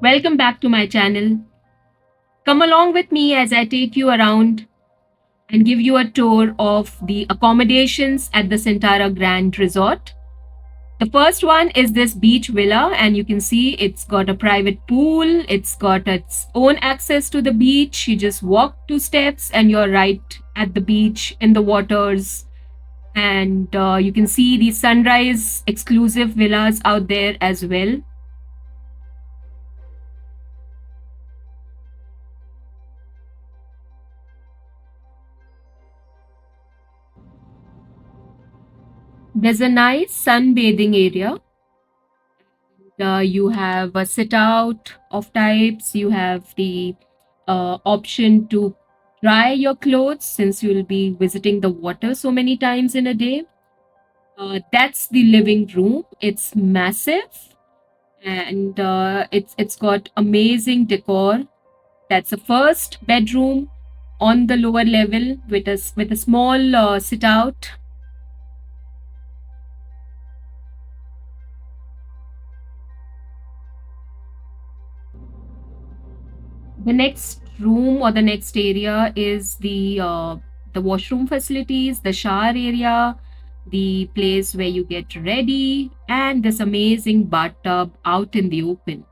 Welcome back to my channel. Come along with me as I take you around and give you a tour of the accommodations at the Centara Grand Resort. The first one is this beach villa, and you can see it's got a private pool, it's got its own access to the beach. You just walk 2 steps and you're right at the beach in the waters. And you can see the sunrise exclusive villas out there as well. There's a nice sunbathing area. You have a sit out of types. You have the option to dry your clothes since you'll be visiting the water so many times in a day. That's the living room. It's massive and it's got amazing decor. That's the first bedroom on the lower level with a small sit out. The next room or the next area is the washroom facilities, the shower area, the place where you get ready, and this amazing bathtub out in the open.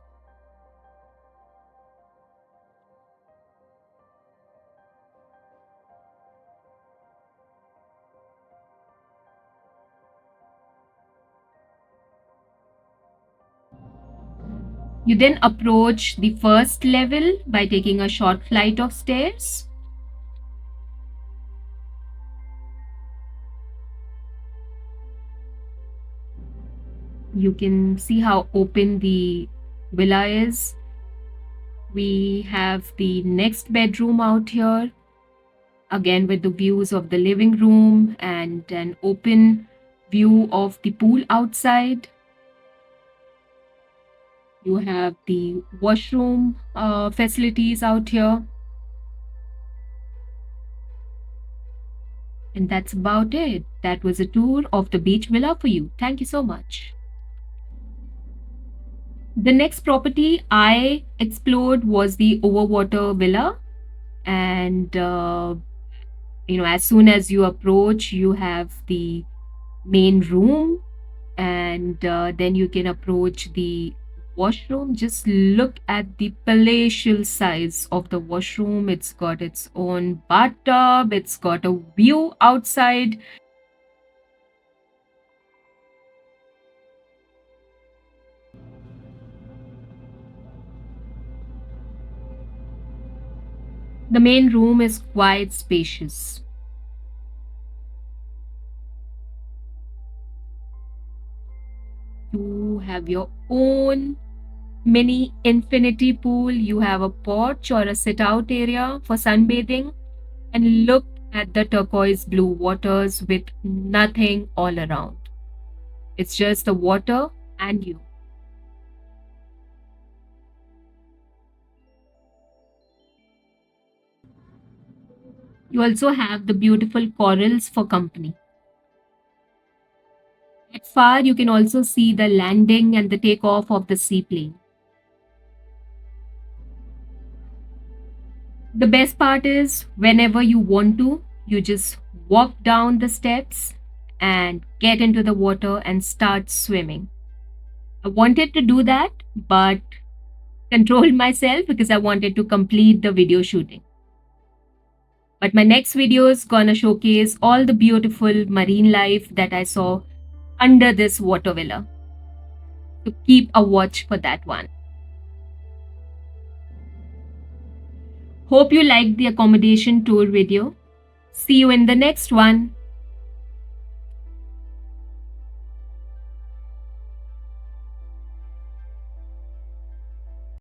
You then approach the first level by taking a short flight of stairs. You can see how open the villa is. We have the next bedroom out here, again with the views of the living room and an open view of the pool outside. You have the washroom facilities out here. And that's about it. That was a tour of the beach villa for you. Thank you so much. The next property I explored was the overwater villa. And, as soon as you approach, you have the main room, and then you can approach the washroom. Just look at the palatial size of the washroom. It's got its own bathtub, it's got a view outside. The main room is quite spacious. You have your own mini infinity pool. You have a porch or a sit out area for sunbathing. And look at the turquoise blue waters with nothing all around. It's just the water and you. You also have the beautiful corals for company. At far, you can also see the landing and the takeoff of the seaplane. The best part is whenever you want to, you just walk down the steps and get into the water and start swimming. I wanted to do that, but controlled myself because I wanted to complete the video shooting. But my next video is gonna showcase all the beautiful marine life that I saw under this water villa. So keep a watch for that one. Hope you liked the accommodation tour video. See you in the next one.